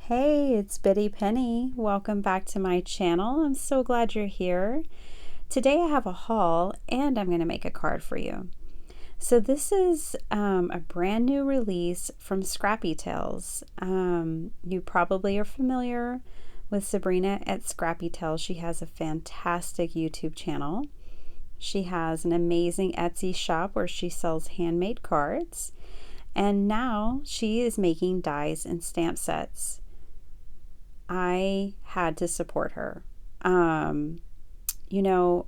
Hey, it's Biddy Penny. Welcome back to my channel. I'm so glad you're here. Today I have a haul and I'm going to make a card for you. So this is a brand new release from Scrappy Tales. You probably are familiar with Sabrina at Scrappy Tales. She has a fantastic YouTube channel. She has an amazing Etsy shop where she sells handmade cards. And now she is making dies and stamp sets. I had to support her. You know,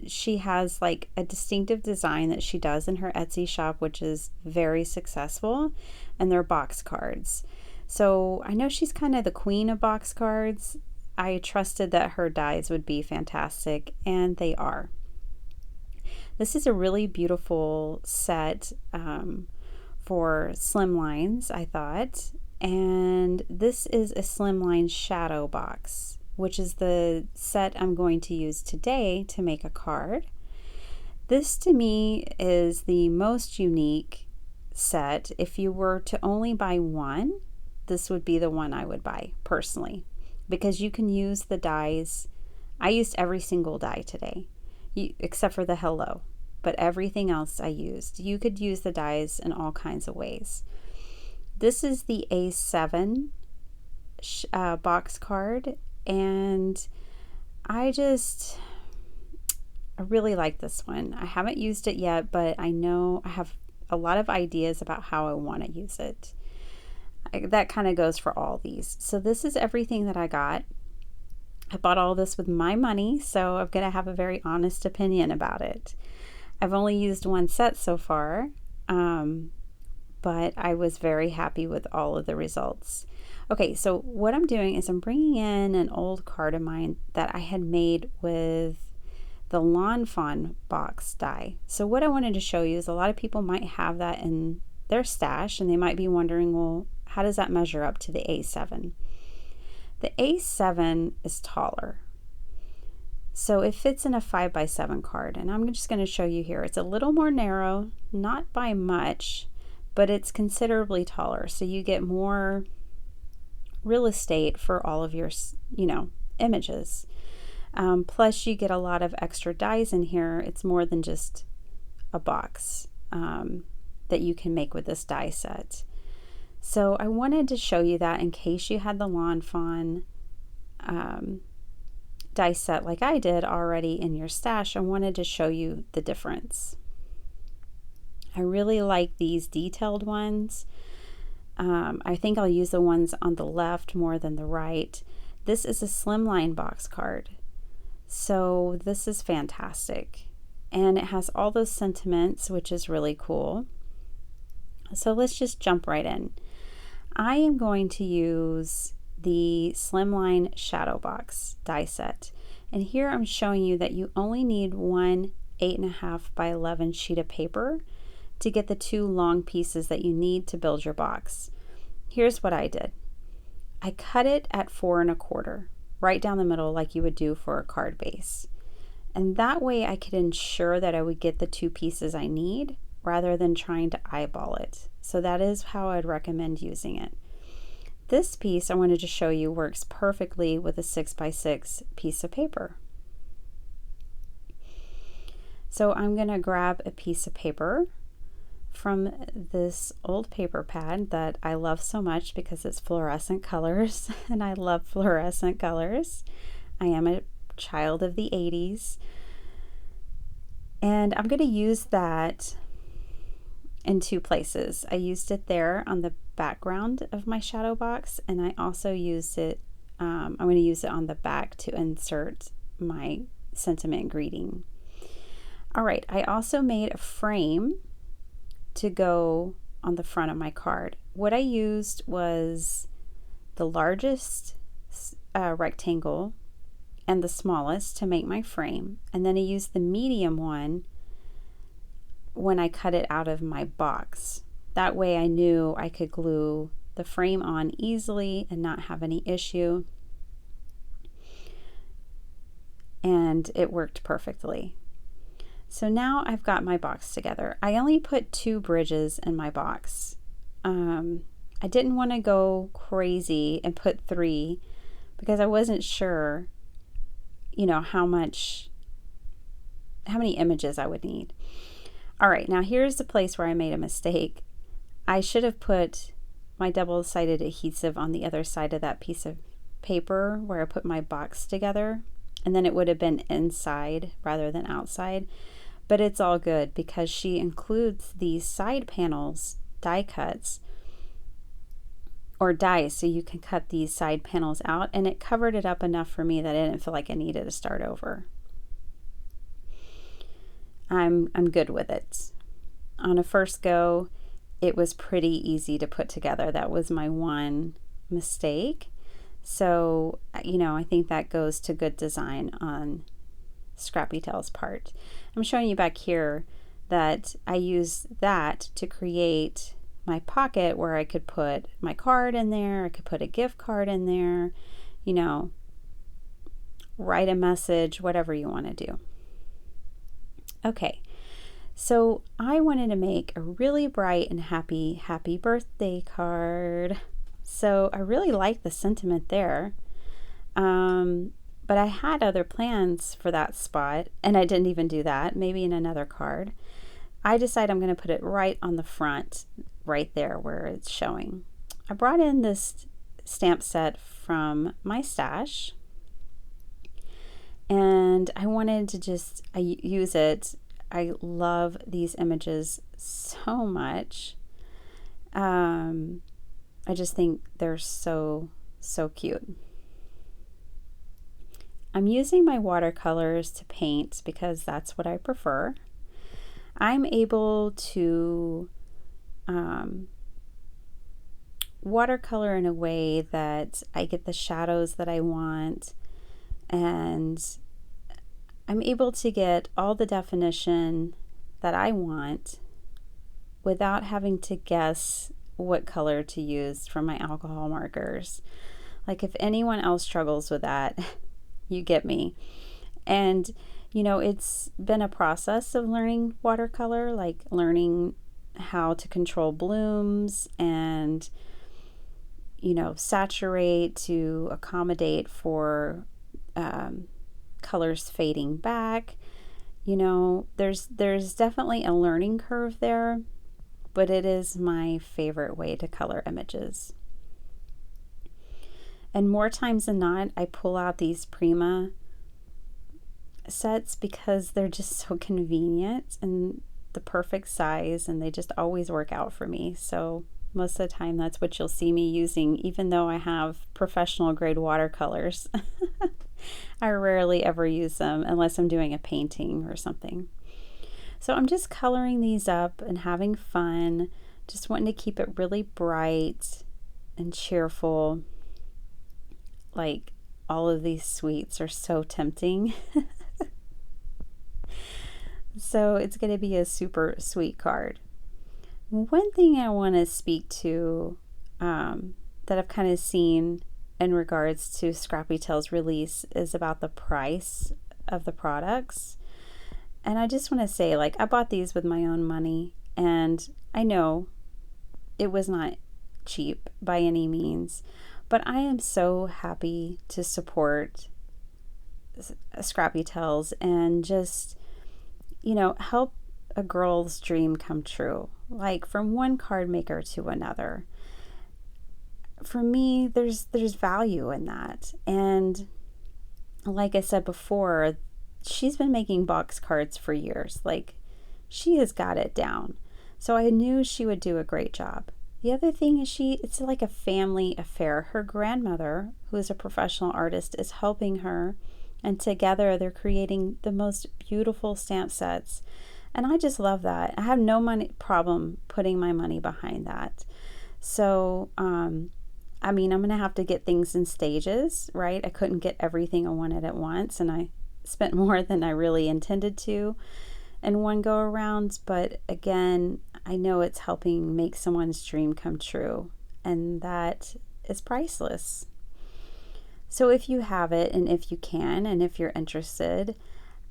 she has like a distinctive design that she does in her Etsy shop, which is very successful, and they're box cards. So I know she's kind of the queen of box cards. I trusted that her dies would be fantastic, and they are. This is a really beautiful set for Slimlines, I thought. And this is a Slimline Shadow Box, which is the set I'm going to use today to make a card. This to me is the most unique set. If you were to only buy one, this would be the one I would buy personally, because you can use the dies. I used every single die today, except for the hello, but everything else I used. You could use the dies in all kinds of ways. This is the A7 box card, and I really like this one. I haven't used it yet, but I know I have a lot of ideas about how I want to use it. That kind of goes for all these. So this is everything that I got. I bought all this with my money, so I'm going to have a very honest opinion about it. I've only used one set so far, but I was very happy with all of the results. Okay, so what I'm doing is I'm bringing in an old card of mine that I had made with the Lawn Fawn box die. So what I wanted to show you is a lot of people might have that in their stash, and they might be wondering, well, how does that measure up to the A7? The A7 is taller. So it fits in a 5x7 card, and I'm just going to show you here. It's a little more narrow, not by much, but it's considerably taller, so you get more real estate for all of your, images. Plus you get a lot of extra dies in here. It's more than just a box that you can make with this die set. So I wanted to show you that in case you had the Lawn Fawn die set like I did already in your stash. I wanted to show you the difference. I really like these detailed ones. I think I'll use the ones on the left more than the right. This is a Slimline box card. So this is fantastic. And it has all those sentiments, which is really cool. So let's just jump right in. I am going to use the Slimline Shadow Box die set. And here I'm showing you that you only need one 8.5x11 sheet of paper to get the two long pieces that you need to build your box. Here's what I did. I cut it at 4 1/4, right down the middle like you would do for a card base. And that way I could ensure that I would get the two pieces I need rather than trying to eyeball it. So that is how I'd recommend using it. This piece I wanted to show you works perfectly with a 6x6 piece of paper. So I'm going to grab a piece of paper from this old paper pad that I love so much because it's fluorescent colors, and I love fluorescent colors. I am a child of the 80s, and I'm going to use that in two places. I used it there on the background of my shadow box, and I also used it, I'm going to use it on the back to insert my sentiment greeting. All right, I also made a frame to go on the front of my card. What I used was the largest rectangle and the smallest to make my frame, and then I used the medium one when I cut it out of my box. That way I knew I could glue the frame on easily and not have any issue, and it worked perfectly. So now I've got my box together. I only put 2 bridges in my box. I I didn't want to go crazy and put 3 because I wasn't sure, you know, how many images I would need. All right, now here's the place where I made a mistake. I should have put my double-sided adhesive on the other side of that piece of paper where I put my box together, and then it would have been inside rather than outside. But it's all good because she includes these side panels, die cuts, or dies, so you can cut these side panels out, and it covered it up enough for me that I didn't feel like I needed to start over. I'm good with it. On a first go, it was pretty easy to put together. That was my one mistake. So, you know, I think that goes to good design on Scrappy Tail's part. I'm showing you back here that I use that to create my pocket where I could put my card in there, I could put a gift card in there, you know, write a message, whatever you want to do. Okay, so I wanted to make a really bright and happy birthday card. So I really like the sentiment there. But I had other plans for that spot, and I didn't even do that, maybe in another card. I decided I'm going to put it right on the front, right there where it's showing. I brought in this stamp set from my stash, and I wanted to just use it. I love these images so much. I just think they're so cute. I'm using my watercolors to paint because that's what I prefer. I'm able to watercolor in a way that I get the shadows that I want, and I'm able to get all the definition that I want without having to guess what color to use for my alcohol markers. Like, if anyone else struggles with that, you get me. And you know, it's been a process of learning watercolor, like learning how to control blooms and, you know, saturate to accommodate for colors fading back. You know, there's definitely a learning curve there, but it is my favorite way to color images. And more times than not, I pull out these Prima sets because they're just so convenient and the perfect size, and they just always work out for me. So most of the time that's what you'll see me using, even though I have professional grade watercolors. I rarely ever use them unless I'm doing a painting or something. So I'm just coloring these up and having fun, just wanting to keep it really bright and cheerful. Like, all of these sweets are so tempting. So it's going to be a super sweet card. One thing I want to speak to that I've kind of seen in regards to Scrappy Tail's release is about the price of the products. And I just want to say, like, I bought these with my own money, and I know it was not cheap by any means, but I am so happy to support Scrappy Tail's and just, you know, help a girl's dream come true, like from one card maker to another. For me, there's value in that. And like I said before, she's been making box cards for years. Like, she has got it down. So I knew she would do a great job. The other thing is it's like a family affair. Her grandmother, who is a professional artist, is helping her, and together they're creating the most beautiful stamp sets. And I just love that. I have no problem putting my money behind that. So, I mean, I'm going to have to get things in stages, right? I couldn't get everything I wanted at once, and I spent more than I really intended to in one go around. But again, I know it's helping make someone's dream come true, and that is priceless. So if you have it, and if you can, and if you're interested,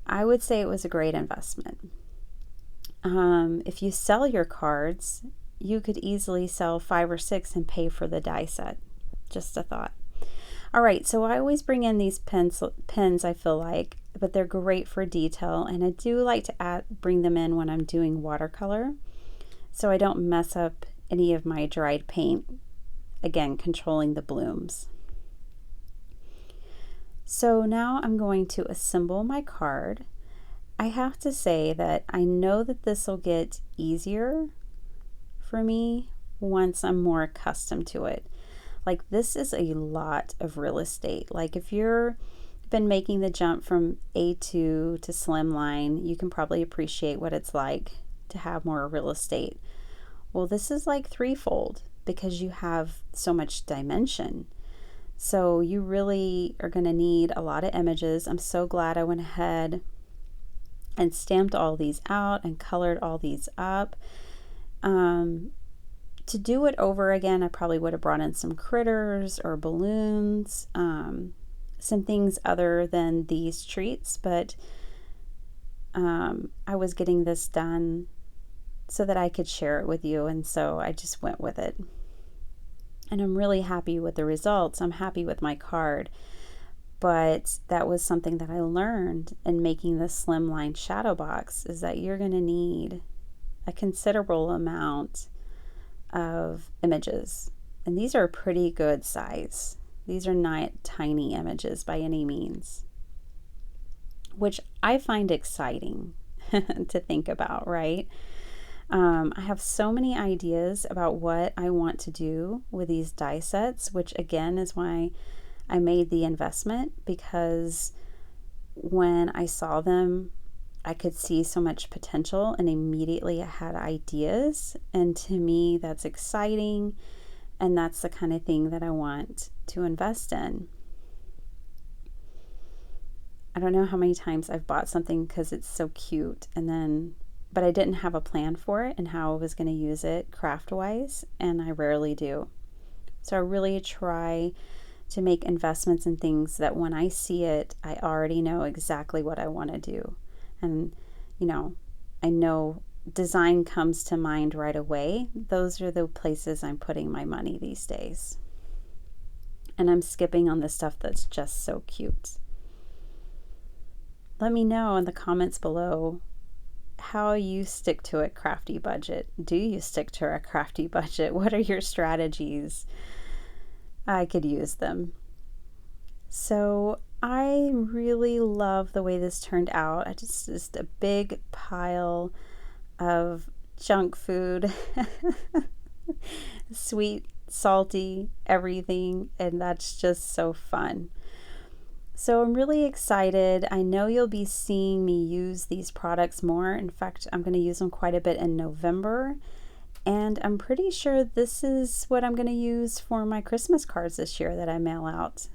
I would say it was a great investment. If you sell your cards, you could easily sell 5 or 6 and pay for the die set. Just a thought. All right, so I always bring in these pens, I feel like, but they're great for detail, and I do like to bring them in when I'm doing watercolor so I don't mess up any of my dried paint, again, controlling the blooms. So now I'm going to assemble my card. I have to say that I know that this will get easier for me once I'm more accustomed to it. Like, this is a lot of real estate. Like, if you've been making the jump from A2 to Slimline, you can probably appreciate what it's like to have more real estate. Well, this is like threefold because you have so much dimension. So you really are going to need a lot of images. I'm so glad I went ahead and stamped all these out and colored all these up. To do it over again, I probably would have brought in some critters or balloons, some things other than these treats, but I was getting this done so that I could share it with you, and so I just went with it. And I'm really happy with the results. I'm happy with my card, but that was something that I learned in making the Slimline Shadow Box, is that you're going to need a considerable amount of images, and these are a pretty good size. These are not tiny images by any means, which I find exciting to think about, right? I have so many ideas about what I want to do with these die sets, which again is why I made the investment, because when I saw them, I could see so much potential and immediately I had ideas. And to me, that's exciting. And that's the kind of thing that I want to invest in. I don't know how many times I've bought something because it's so cute, but I didn't have a plan for it and how I was going to use it craft-wise, and I rarely do. So I really try to make investments in things that when I see it, I already know exactly what I want to do. And, I know design comes to mind right away. Those are the places I'm putting my money these days. And I'm skipping on the stuff that's just so cute. Let me know in the comments below how you stick to a crafty budget. Do you stick to a crafty budget? What are your strategies? I could use them. So I really love the way this turned out. It's just a big pile of junk food, sweet, salty, everything, and that's just so fun. So I'm really excited. I know you'll be seeing me use these products more. In fact, I'm going to use them quite a bit in November, and I'm pretty sure this is what I'm going to use for my Christmas cards this year that I mail out.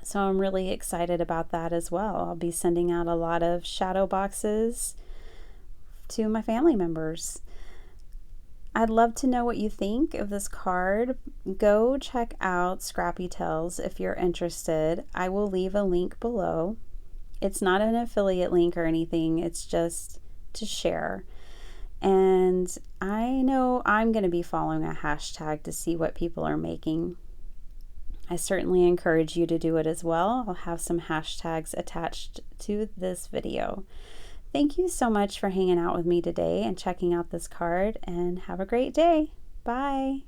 So I'm really excited about that as well. I'll be sending out a lot of shadow boxes to my family members. I'd love to know what you think of this card. Go check out Scrappy Tales if you're interested. I will leave a link below. It's not an affiliate link or anything. It's just to share. And I know I'm going to be following a hashtag to see what people are making. I certainly encourage you to do it as well. I'll have some hashtags attached to this video. Thank you so much for hanging out with me today and checking out this card, and have a great day. Bye.